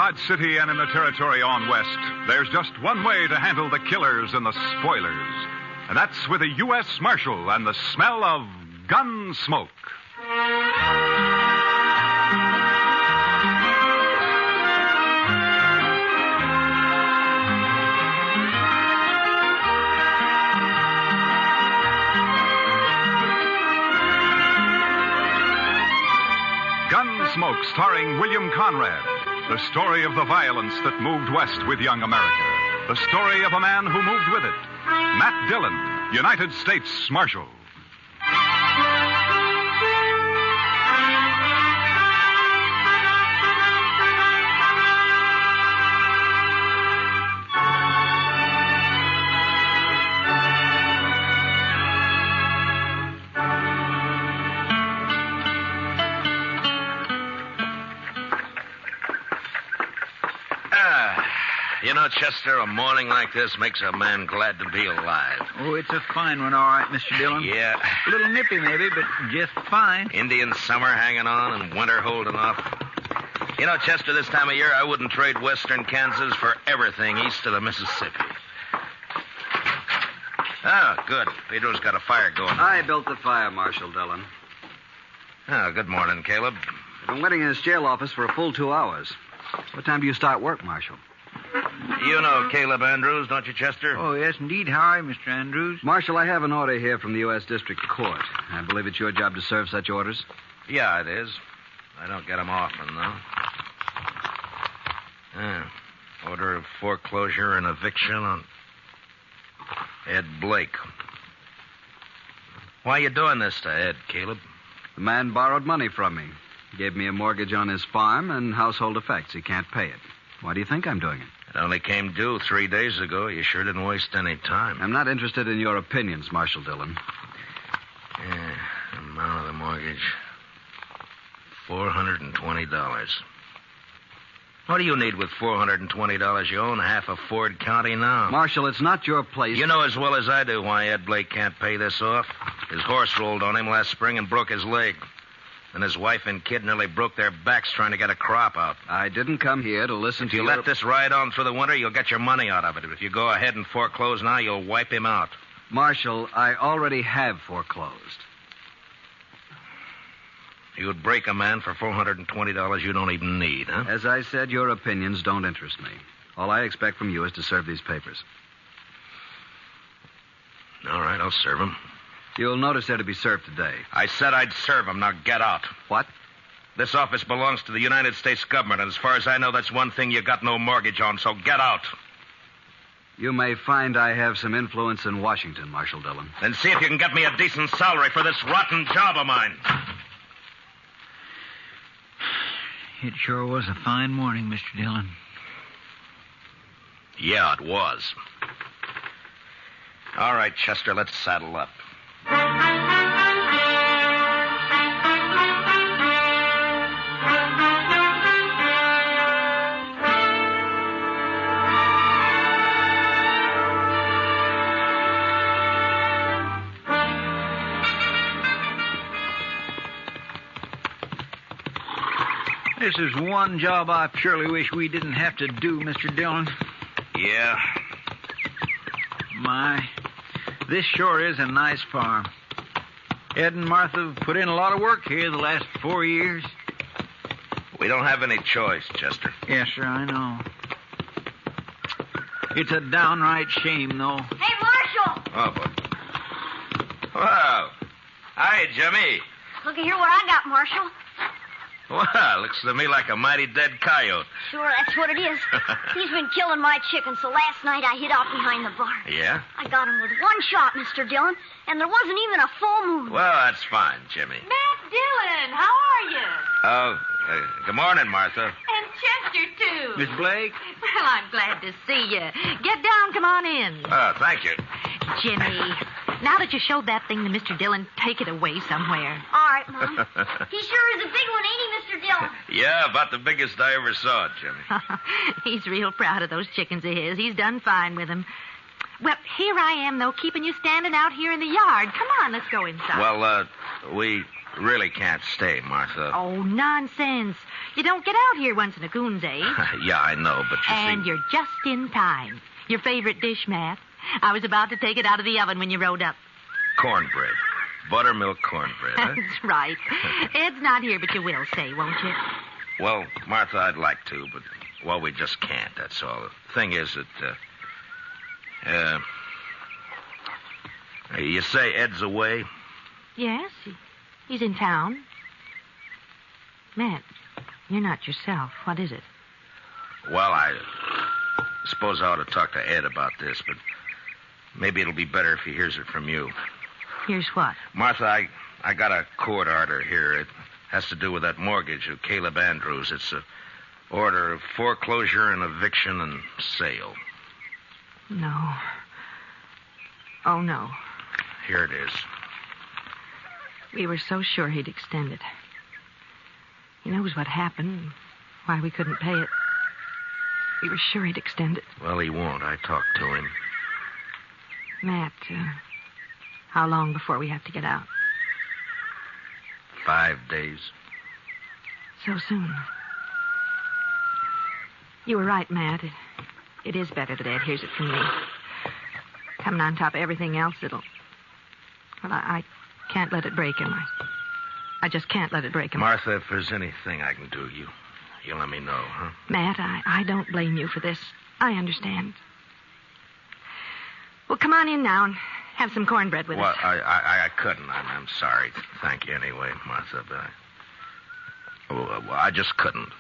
Dodge City and in the territory on west, there's just one way to handle the killers and the spoilers. And that's with a U.S. Marshal and the smell of Gunsmoke. Gunsmoke, starring William Conrad. The story of the violence that moved west with young America. The story of a man who moved with it. Matt Dillon, United States Marshal. You know, Chester, a morning like this makes a man glad to be alive. Oh, it's a fine one, all right, Mr. Dillon. Yeah. A little nippy, maybe, but just fine. Indian summer hanging on and winter holding off. You know, Chester, this time of year, I wouldn't trade western Kansas for everything east of the Mississippi. Oh, good. Pedro's got a fire going. I built the fire, Marshal Dillon. Oh, good morning, Caleb. I've been waiting in his jail office for a full 2 hours. What time do you start work, Marshal? You know Caleb Andrews, don't you, Chester? Oh, yes, indeed. How are you, Mr. Andrews? Marshal, I have an order here from the U.S. District Court. I believe it's your job to serve such orders. Yeah, it is. I don't get them often, though. Order of foreclosure and eviction on Ed Blake. Why are you doing this to Ed, Caleb? The man borrowed money from me. Gave me a mortgage on his farm and household effects. He can't pay it. Why do you think I'm doing it? It only came due 3 days ago. You sure didn't waste any time. I'm not interested in your opinions, Marshal Dillon. Yeah, amount of the mortgage. $420. What do you need with $420? You own half of Ford County now. Marshal, it's not your place. You know as well as I do why Ed Blake can't pay this off. His horse rolled on him last spring and broke his leg. And his wife and kid nearly broke their backs trying to get a crop out. I didn't come here to listen to you. If you let this ride on through the winter, you'll get your money out of it. If you go ahead and foreclose now, you'll wipe him out. Marshal, I already have foreclosed. You would break a man for $420 you don't even need, huh? As I said, your opinions don't interest me. All I expect from you is to serve these papers. All right, I'll serve them. You'll notice they're to be served today. I said I'd serve them. Now get out. What? This office belongs to the United States government, and as far as I know, that's one thing you got no mortgage on, so get out. You may find I have some influence in Washington, Marshal Dillon. Then see if you can get me a decent salary for this rotten job of mine. It sure was a fine morning, Mr. Dillon. Yeah, it was. All right, Chester, let's saddle up. This is one job I surely wish we didn't have to do, Mr. Dillon. Yeah. My, this sure is a nice farm. Ed and Martha have put in a lot of work here the last 4 years. We don't have any choice, Chester. Yes, sir, I know. It's a downright shame, though. Hey, Marshal! Oh, boy. Wow. Hi, Jimmy. Looky here what I got, Marshal. Well, looks to me like a mighty dead coyote. Sure, that's what it is. He's been killing my chickens, so last night I hid out behind the barn. Yeah? I got him with one shot, Mr. Dillon, and there wasn't even a full moon. Well, that's fine, Jimmy. Matt Dillon, how are you? Oh, good morning, Martha. And Chester, too. Miss Blake? Well, I'm glad to see you. Get down, come on in. Oh, thank you. Jimmy, now that you showed that thing to Mr. Dillon, take it away somewhere. All right, Mom. He sure is a big one, ain't he, Mr. Dillon? Yeah, about the biggest I ever saw, Jimmy. He's real proud of those chickens of his. He's done fine with them. Well, here I am, though, keeping you standing out here in the yard. Come on, let's go inside. Well, we really can't stay, Martha. Oh, nonsense. You don't get out here once in a coon's age. Yeah, I know, but you And see... you're just in time. Your favorite dish, Matt. I was about to take it out of the oven when you rode up. Cornbread. Buttermilk cornbread, huh? That's right. Ed's not here, but you will say, won't you? Well, Martha, I'd like to, but, well, we just can't, that's all. The thing is that, you say Ed's away? Yes, he's in town. Matt, you're not yourself. What is it? Well, I suppose I ought to talk to Ed about this, but maybe it'll be better if he hears it from you. Here's what? Martha, I got a court order here. It has to do with that mortgage of Caleb Andrews. It's an order of foreclosure and eviction and sale. No. Oh, no. Here it is. We were so sure he'd extend it. He knows what happened, why we couldn't pay it. We were sure he'd extend it. Well, he won't. I talked to him. Matt, how long before we have to get out? 5 days. So soon. You were right, Matt. It is better that Ed hears it from me. Coming on top of everything else, it'll... Well, I can't let it break him. I just can't let it break him. Martha, if there's anything I can do, you let me know, huh? Matt, I don't blame you for this. I understand. Well, come on in now and have some cornbread with us. Well, I couldn't. I'm sorry. Thank you anyway, Martha, but I just couldn't.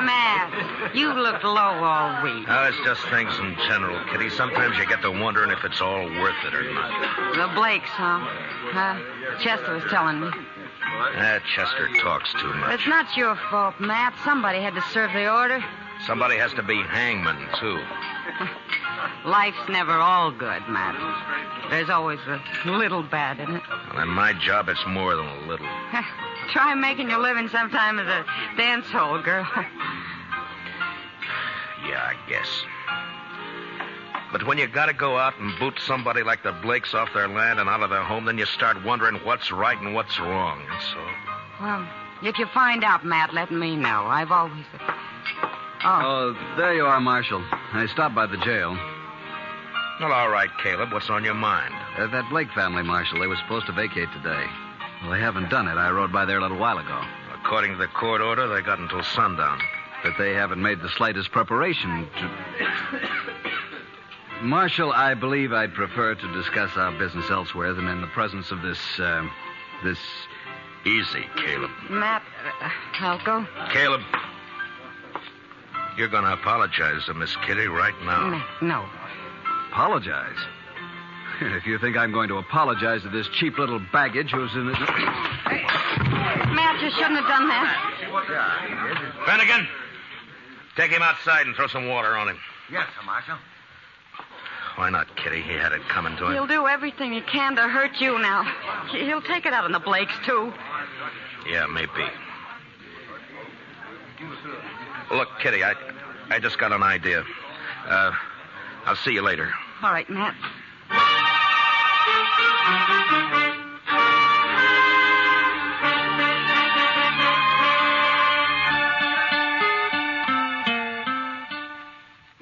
Matt, you looked low all week. No, it's just things in general, Kitty. Sometimes you get to wondering if it's all worth it or not. The Blakes, huh? Chester was telling me. Chester talks too much. It's not your fault, Matt. Somebody had to serve the order. Somebody has to be hangman, too. Life's never all good, Matt. There's always a little bad in it. Well, in my job, it's more than a little. Try making your living sometime as a dance hall girl. Yeah, I guess. But when you gotta go out and boot somebody like the Blakes off their land and out of their home, then you start wondering what's right and what's wrong, that's all. Well, if you find out, Matt, let me know. I've always... Oh, there you are, Marshal. I stopped by the jail. Well, all right, Caleb. What's on your mind? That Blake family, Marshal, they were supposed to vacate today. Well, they haven't done it. I rode by there a little while ago. According to the court order, they got until sundown. But they haven't made the slightest preparation to... Marshal, I believe I'd prefer to discuss our business elsewhere than in the presence of this... Easy, Caleb. Matt, I'll go. Caleb, you're going to apologize to Miss Kitty right now. No. Apologize? If you think I'm going to apologize to this cheap little baggage who's in it... Matt, you shouldn't have done that. Finnegan, take him outside and throw some water on him. Yes, sir, Marshal. Why not, Kitty? He had it coming to him. He'll do everything he can to hurt you now. He'll take it out on the Blakes, too. Yeah, maybe. Look, Kitty, I just got an idea. I'll see you later. All right, Matt.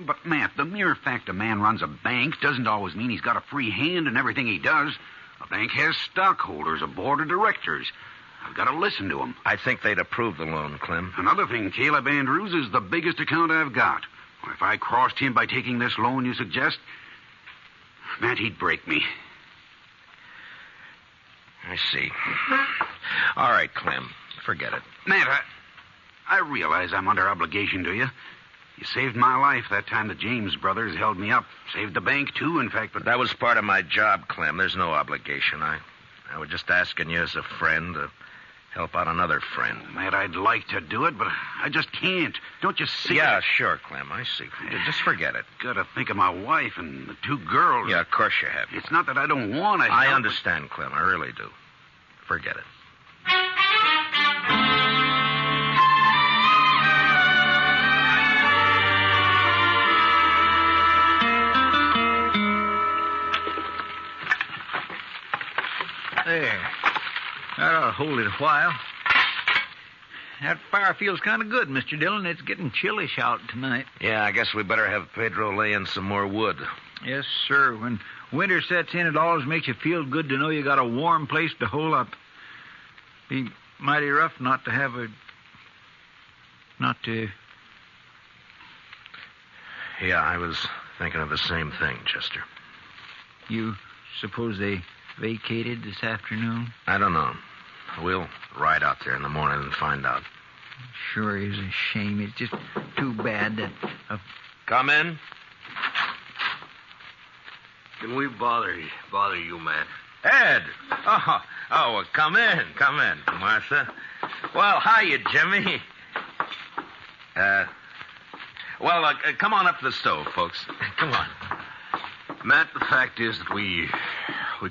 But, Matt, the mere fact a man runs a bank doesn't always mean he's got a free hand in everything he does. A bank has stockholders, a board of directors. I've got to listen to them. I think they'd approve the loan, Clem. Another thing, Caleb Andrews is the biggest account I've got. If I crossed him by taking this loan you suggest, Matt, he'd break me. I see. All right, Clem. Forget it. Matt, I realize I'm under obligation to you. You saved my life that time the James brothers held me up. Saved the bank, too, in fact, but... That was part of my job, Clem. There's no obligation. I was just asking you as a friend to help out another friend. Matt, I'd like to do it, but I just can't. Don't you see? Yeah, sure, Clem. I see. Just forget it. Gotta think of my wife and the two girls. Yeah, of course you have. It's not that I don't want to. I understand, Clem. I really do. Forget it. There. That ought to hold it a while. That fire feels kind of good, Mr. Dillon. It's getting chillish out tonight. Yeah, I guess we better have Pedro lay in some more wood. Yes, sir. When winter sets in, it always makes you feel good to know you got a warm place to hole up. Be mighty rough not to have a... not to... Yeah, I was thinking of the same thing, Chester. You suppose they vacated this afternoon? I don't know. We'll ride out there in the morning and find out. Sure is a shame. It's just too bad that... Come in. Can we bother you, Matt? Ed! Oh, come in, Martha. Well, hiya, Jimmy. Come on up to the stove, folks. Come on. Matt, the fact is that we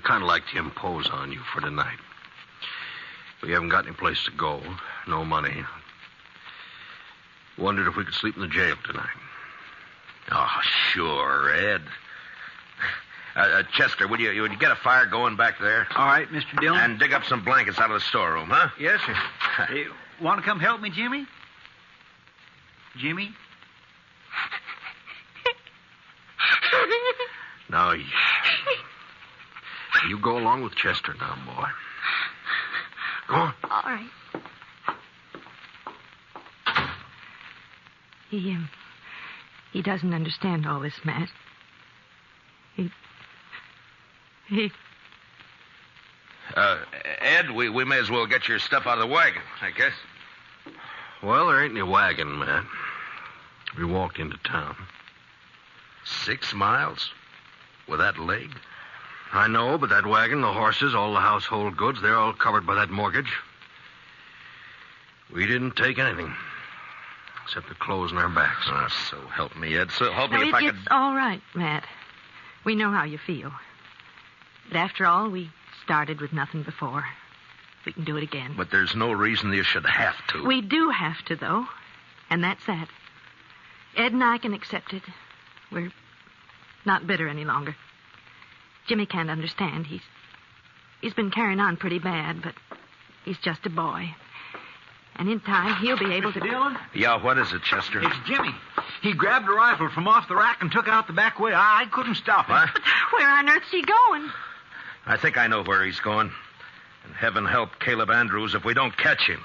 kind of like to impose on you for tonight. We haven't got any place to go, no money. Wondered if we could sleep in the jail tonight. Oh, sure, Ed. Chester, would you get a fire going back there? All right, Mr. Dillon. And dig up some blankets out of the storeroom, huh? Yes, sir. Hey, want to come help me, Jimmy? Jimmy? Now, you go along with Chester now, boy. Go on. All right. He doesn't understand all this, Matt. Ed, we may as well get your stuff out of the wagon, I guess. Well, there ain't any wagon, Matt. We walked into town. 6 miles? With that leg? I know, but that wagon, the horses, all the household goods, they're all covered by that mortgage. We didn't take anything, except the clothes on our backs. Oh, so help me, Ed. So help me if I could... It's all right, Matt. We know how you feel. But after all, we started with nothing before. We can do it again. But there's no reason you should have to. We do have to, though. And that's that. Ed and I can accept it. We're not bitter any longer. Jimmy can't understand. He's been carrying on pretty bad, but he's just a boy. And in time, he'll be able to... Dillon? Yeah, what is it, Chester? It's Jimmy. He grabbed a rifle from off the rack and took out the back way. I couldn't stop him. What? But where on earth's he going? I think I know where he's going. And heaven help Caleb Andrews if we don't catch him.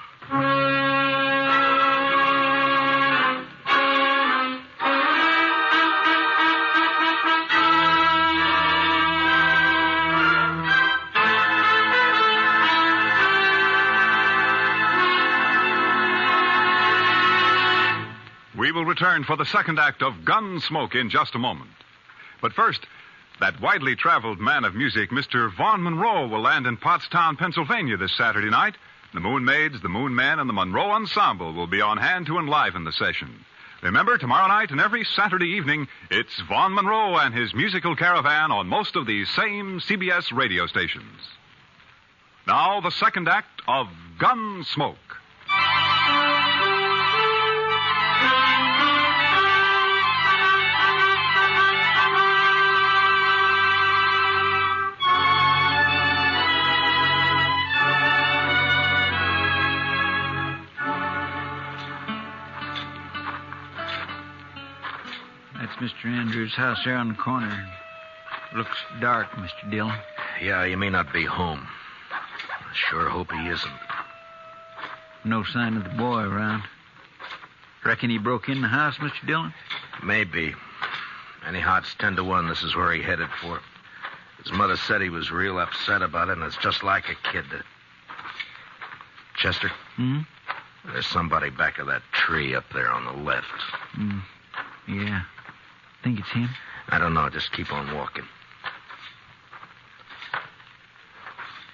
We will return for the second act of Gunsmoke in just a moment. But first, that widely traveled man of music, Mr. Vaughn Monroe, will land in Pottstown, Pennsylvania this Saturday night. The Moon Maids, the Moon Men, and the Monroe Ensemble will be on hand to enliven the session. Remember, tomorrow night and every Saturday evening, it's Vaughn Monroe and his musical caravan on most of these same CBS radio stations. Now, the second act of Gunsmoke. That's Mr. Andrews' house there on the corner. Looks dark, Mr. Dillon. Yeah, you may not be home. I sure hope he isn't. No sign of the boy around. Reckon he broke in the house, Mr. Dillon? Maybe. Anyhow, it's 10 to 1. This is where he headed for. His mother said he was real upset about it, and it's just like a kid. Chester? Hmm? There's somebody back of that tree up there on the left. Yeah. Think it's him? I don't know. Just keep on walking.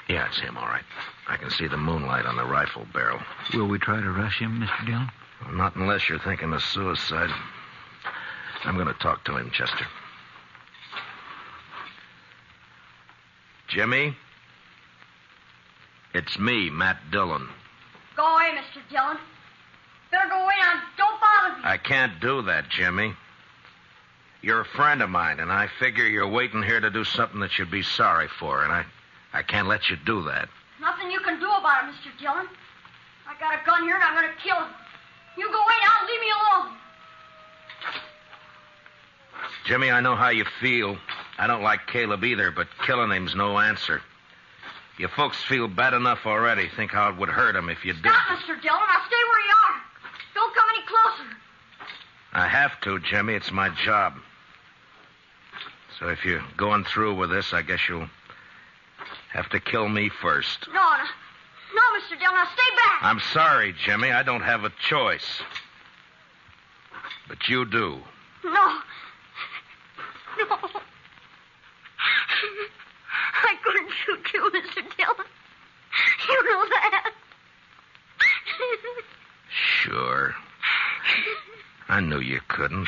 Yeah, it's him, all right. I can see the moonlight on the rifle barrel. Will we try to rush him, Mr. Dillon? Well, not unless you're thinking of suicide. I'm going to talk to him, Chester. Jimmy? It's me, Matt Dillon. Go away, Mr. Dillon. Better go away now. Don't bother me. I can't do that, Jimmy. You're a friend of mine, and I figure you're waiting here to do something that you'd be sorry for, and I I can't let you do that. Nothing you can do about it, Mr. Dillon. I got a gun here and I'm going to kill him. You go away now and leave me alone. Jimmy, I know how you feel. I don't like Caleb either, but killing him's no answer. You folks feel bad enough already. Think how it would hurt him if you did. Stop, Mr. Dillon. I'll stay where you are. Don't come any closer. I have to, Jimmy. It's my job. So if you're going through with this, I guess you'll have to kill me first. No, Mr. Dillon. Now stay back. I'm sorry, Jimmy. I don't have a choice. But you do. No. I couldn't shoot you, Mr. Dillon. You know that. Sure. I knew you couldn't.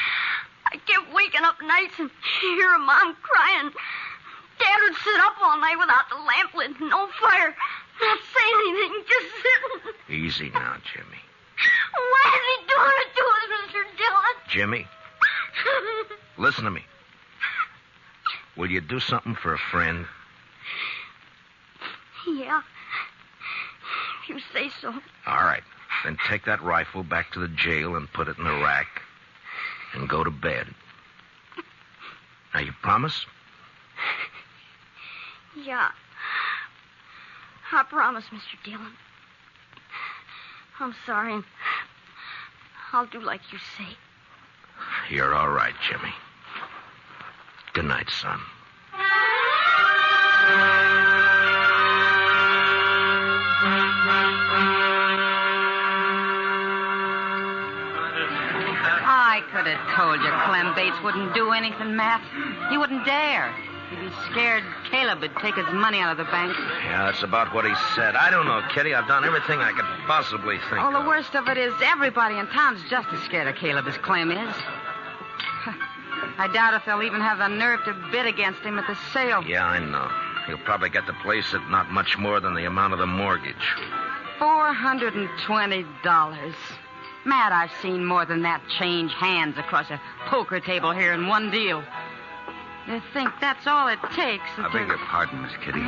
I kept waking up nights and hearing Mom crying. Dad would sit up all night without the lamp lit, no fire, not saying anything, just sitting. Easy now, Jimmy. Why is he doing it to us, Mr. Dillon? Jimmy, listen to me. Will you do something for a friend? Yeah. If you say so. All right. Then take that rifle back to the jail and put it in the rack and go to bed. Now, you promise? Yeah. I promise, Mr. Dillon. I'm sorry, and I'll do like you say. You're all right, Jimmy. Good night, son. I could have told you Clem Bates wouldn't do anything, Matt. He wouldn't dare. He'd be scared Caleb would take his money out of the bank. Yeah, that's about what he said. I don't know, Kitty. I've done everything I could possibly think Oh, of. the worst of it is everybody in town's just as scared of Caleb as Clem is. I doubt if they'll even have the nerve to bid against him at the sale. Yeah, I know. He'll probably get the place at not much more than the amount of the mortgage. $420. Matt, I've seen more than that change hands across a poker table here in one deal. You think that's all it takes? I beg your pardon, Miss Kitty.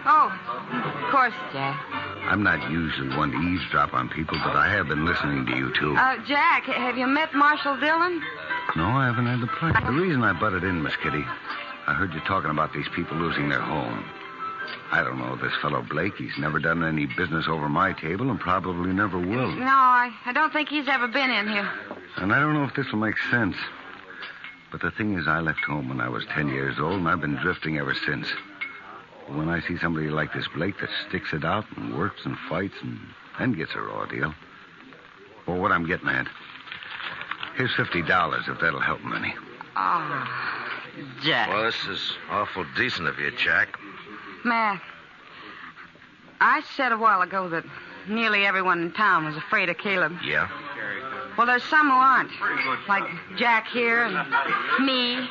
Oh, of course, Jack. I'm not usually one to eavesdrop on people, but I have been listening to you, too. Jack, have you met Marshal Dillon? No, I haven't had the pleasure. The reason I butted in, Miss Kitty, I heard you talking about these people losing their home. I don't know this fellow Blake. He's never done any business over my table and probably never will. No, I don't think he's ever been in here. And I don't know if this will make sense. But the thing is, I left home when I was 10 years old, and I've been drifting ever since. When I see somebody like this Blake that sticks it out and works and fights and then gets a raw deal. Well, what I'm getting at, here's $50 if that'll help him any. Oh, Jack. Well, this is awful decent of you, Jack. Matt, I said a while ago that nearly everyone in town was afraid of Caleb. Yeah? Well, there's some who aren't. Like Jack here and me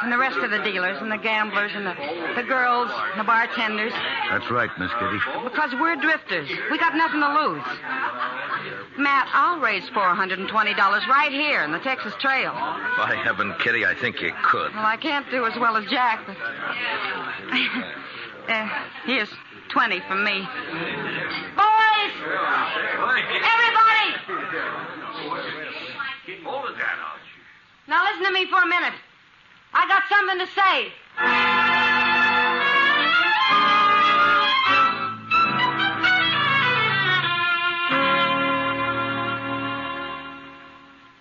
and the rest of the dealers and the gamblers and the girls and the bartenders. That's right, Miss Kitty. Because we're drifters. We got nothing to lose. Matt, I'll raise $420 right here in the Texas Trail. By heaven, Kitty, I think you could. Well, I can't do as well as Jack, but... here's 20 from me. Boys! Everybody! Now listen to me for a minute. I got something to say.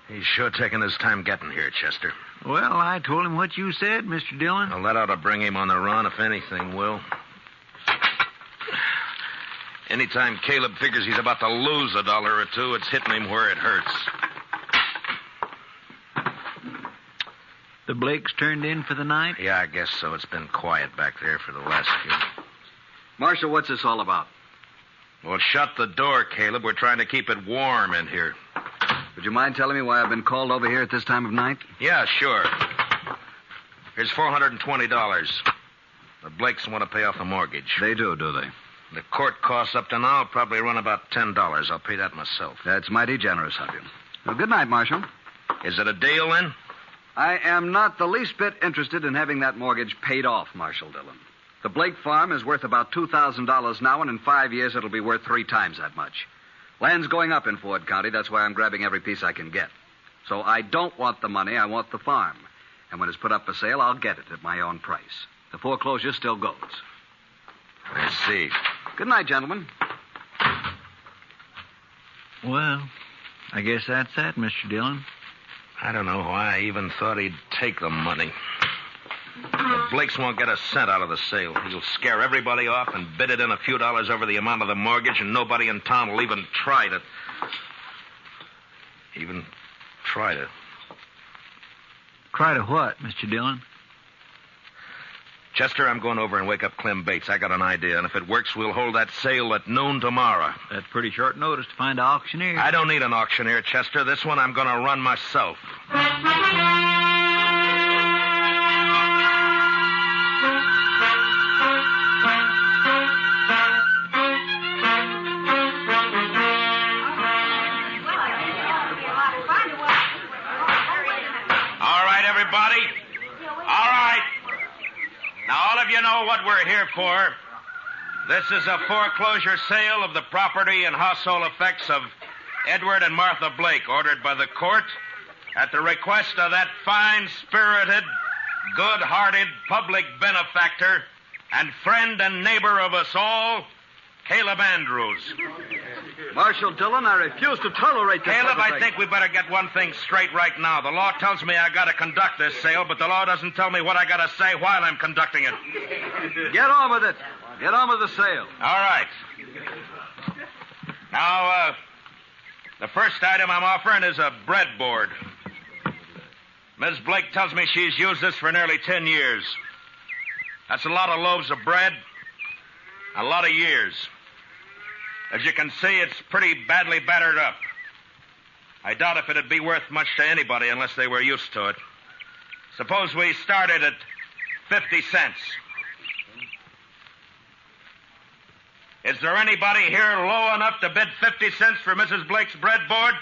He's sure taking his time getting here, Chester. Well, I told him what you said, Mr. Dillon. Well, that ought to bring him on the run, if anything will. Anytime Caleb figures he's about to lose $1 or $2, it's hitting him where it hurts. The Blakes turned in for the night? Yeah, I guess so. It's been quiet back there for the last few. Marshal, what's this all about? Well, shut the door, Caleb. We're trying to keep it warm in here. Would you mind telling me why I've been called over here at this time of night? Yeah, sure. Here's $420. The Blakes want to pay off the mortgage. They do they? The court costs up to now will probably run about $10. I'll pay that myself. That's mighty generous of you. Well, good night, Marshal. Is it a deal, then? I am not the least bit interested in having that mortgage paid off, Marshal Dillon. The Blake farm is worth about $2,000 now, and in 5 years it'll be worth 3 times that much. Land's going up in Ford County. That's why I'm grabbing every piece I can get. So I don't want the money. I want the farm. And when it's put up for sale, I'll get it at my own price. The foreclosure still goes. I see. Good night, gentlemen. Well, I guess that's that, Mr. Dillon. I don't know why I even thought he'd take the money. The Blakes won't get a cent out of the sale. He'll scare everybody off and bid it in a few dollars over the amount of the mortgage, and nobody in town will even try to... Try to what, Mr. Dillon? Chester, I'm going over and wake up Clem Bates. I got an idea, and if it works, we'll hold that sale at noon tomorrow. That's pretty short notice to find an auctioneer. I don't need an auctioneer, Chester. This one I'm going to run myself. You know what we're here for. This is a foreclosure sale of the property and household effects of Edward and Martha Blake, ordered by the court at the request of that fine-spirited, good-hearted public benefactor and friend and neighbor of us all, Caleb Andrews. Marshal Dillon, I refuse to tolerate this. Caleb, I think we better get one thing straight right now. The law tells me I got to conduct this sale, but the law doesn't tell me what I got to say while I'm conducting it. Get on with it. Get on with the sale. All right. Now, the first item I'm offering is a breadboard. Ms. Blake tells me she's used this for nearly 10 years. That's a lot of loaves of bread, a lot of years. As you can see, it's pretty badly battered up. I doubt if it'd be worth much to anybody unless they were used to it. Suppose we started at 50 cents. Is there anybody here low enough to bid 50 cents for Mrs. Blake's breadboard?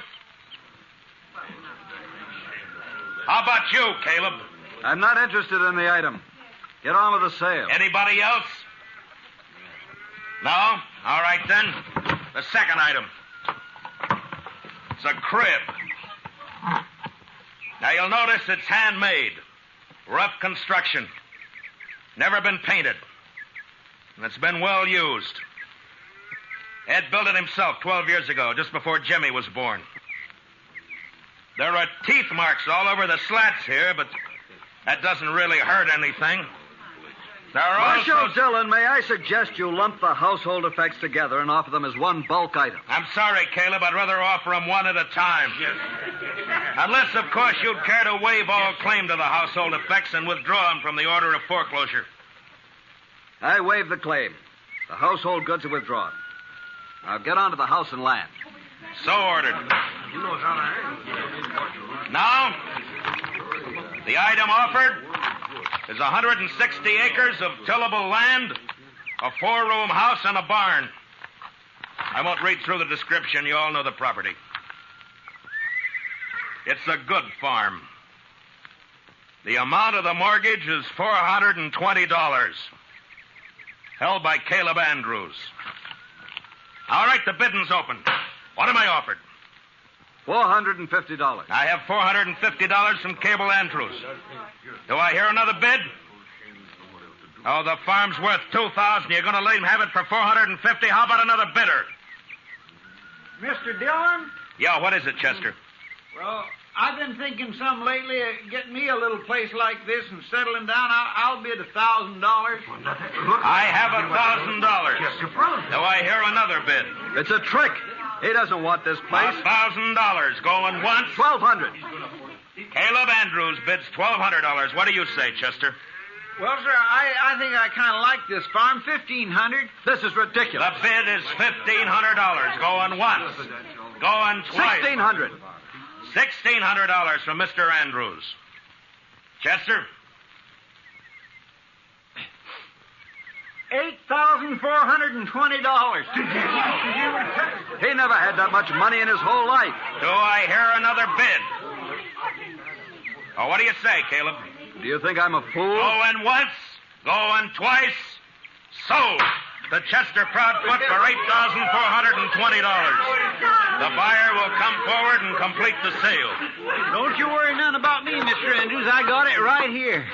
How about you, Caleb? I'm not interested in the item. Get on with the sale. Anybody else? No? All right, then. The second item. It's a crib. Now, you'll notice it's handmade. Rough construction. Never been painted. And it's been well used. Ed built it himself 12 years ago, just before Jimmy was born. There are teeth marks all over the slats here, but that doesn't really hurt anything. There are Marshal Dillon, may I suggest you lump the household effects together and offer them as one bulk item? I'm sorry, Caleb. I'd rather offer them one at a time. Yes. Unless, of course, you'd care to waive all claim to the household effects and withdraw them from the order of foreclosure. I waive the claim. The household goods are withdrawn. Now get on to the house and land. So ordered. Now, the item offered is 160 acres of tillable land, a 4-room house, and a barn. I won't read through the description. You all know the property. It's a good farm. The amount of the mortgage is $420, held by Caleb Andrews. All right, the bidding's open. What am I offered? $450. I have $450 from Caleb Andrews. Do I hear another bid? Oh, the farm's worth $2,000. You're going to let him have it for $450? How about another bidder? Mr. Dillon? Yeah, what is it, Chester? Well, I've been thinking some lately of getting me a little place like this and settling down. I'll bid $1,000. I have $1,000. Do I hear another bid? It's a trick. He doesn't want this place. $1,000. Going once? $1,200. Caleb Andrews bids $1,200. What do you say, Chester? Well, sir, I think I kind of like this farm. $1,500. This is ridiculous. The bid is $1,500. Going once. Going twice. $1,600. $1,600 from Mr. Andrews. Chester? $8,420. He never had that much money in his whole life. Do I hear another bid? Oh, what do you say, Caleb? Do you think I'm a fool? Going once, going twice, Sold to Chester Proudfoot for $8,420. The buyer will come forward and complete the sale. Don't you worry none about me, Mr. Andrews. I got it right here.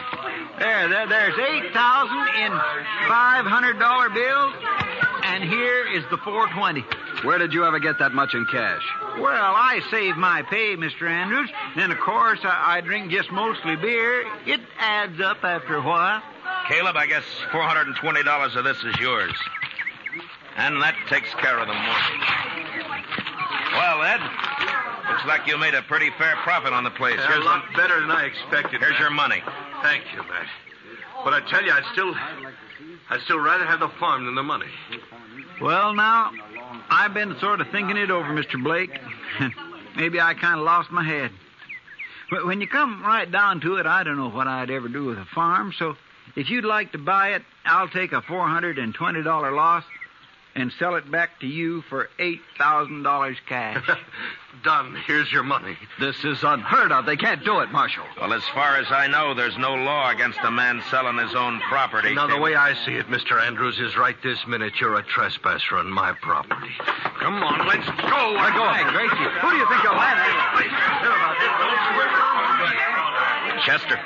There's $8,000 in $500 bills, and here is the $420. Where did you ever get that much in cash? Well, I save my pay, Mr. Andrews. Then, of course, I drink just mostly beer. It adds up after a while. Caleb, I guess $420 of this is yours. And that takes care of the mortgage. Well, Ed, looks like you made a pretty fair profit on the place. A lot better than I expected. Here's your money. Thank you, Matt. But I tell you, I'd still rather have the farm than the money. Well, now, I've been sort of thinking it over, Mr. Blake. Maybe I kind of lost my head. But when you come right down to it, I don't know what I'd ever do with a farm, so if you'd like to buy it, I'll take a $420 loss and sell it back to you for $8,000 cash. Done. Here's your money. This is unheard of. They can't do it, Marshal. Well, as far as I know, there's no law against a man selling his own property. Now, the way I see it, Mr. Andrews, is right this minute you're a trespasser on my property. Come on, let's go. We're going. Gracie, who do you think you're landing? Chester,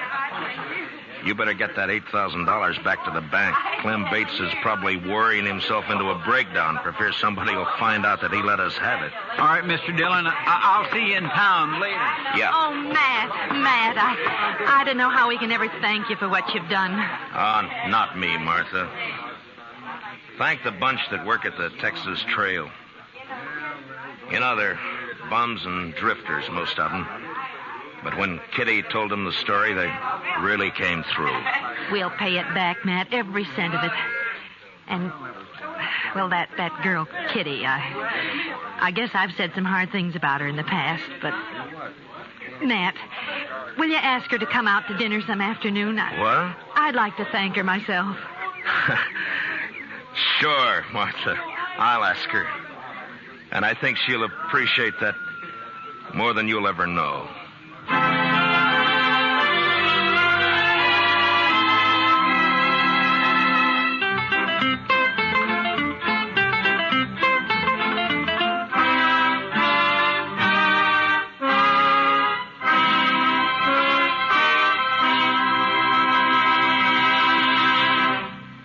you better get that $8,000 back to the bank. Clem Bates is probably worrying himself into a breakdown for fear somebody will find out that he let us have it. All right, Mr. Dillon, I'll see you in town later. Yeah. Oh, Matt, I don't know how we can ever thank you for what you've done. Not me, Martha. Thank the bunch that work at the Texas Trail. You know, they're bums and drifters, most of them. But when Kitty told them the story, they really came through. We'll pay it back, Matt, every cent of it. And, well, that girl, Kitty, I guess I've said some hard things about her in the past, but... Matt, will you ask her to come out to dinner some afternoon? What? I'd like to thank her myself. Sure, Martha. I'll ask her. And I think she'll appreciate that more than you'll ever know.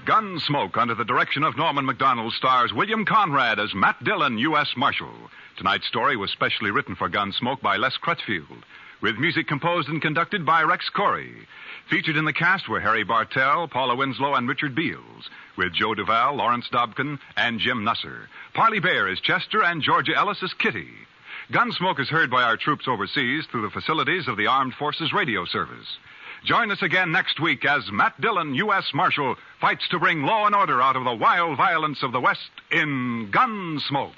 Gunsmoke, under the direction of Norman Macdonald, stars William Conrad as Matt Dillon, U.S. Marshal. Tonight's story was specially written for Gunsmoke by Les Crutchfield, with music composed and conducted by Rex Corey. Featured in the cast were Harry Bartell, Paula Winslow, and Richard Beals, with Joe Duvall, Lawrence Dobkin, and Jim Nusser. Parley Bear is Chester, and Georgia Ellis is Kitty. Gunsmoke is heard by our troops overseas through the facilities of the Armed Forces Radio Service. Join us again next week as Matt Dillon, U.S. Marshal, fights to bring law and order out of the wild violence of the West in Gunsmoke.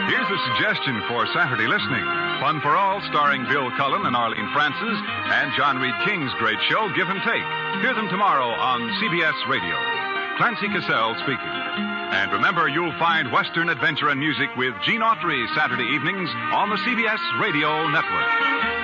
Here's a suggestion for Saturday listening. Fun for All, starring Bill Cullen and Arlene Francis, and John Reed King's great show, Give and Take. Hear them tomorrow on CBS Radio. Clancy Cassell speaking. And remember, you'll find Western adventure and music with Gene Autry Saturday evenings on the CBS Radio Network.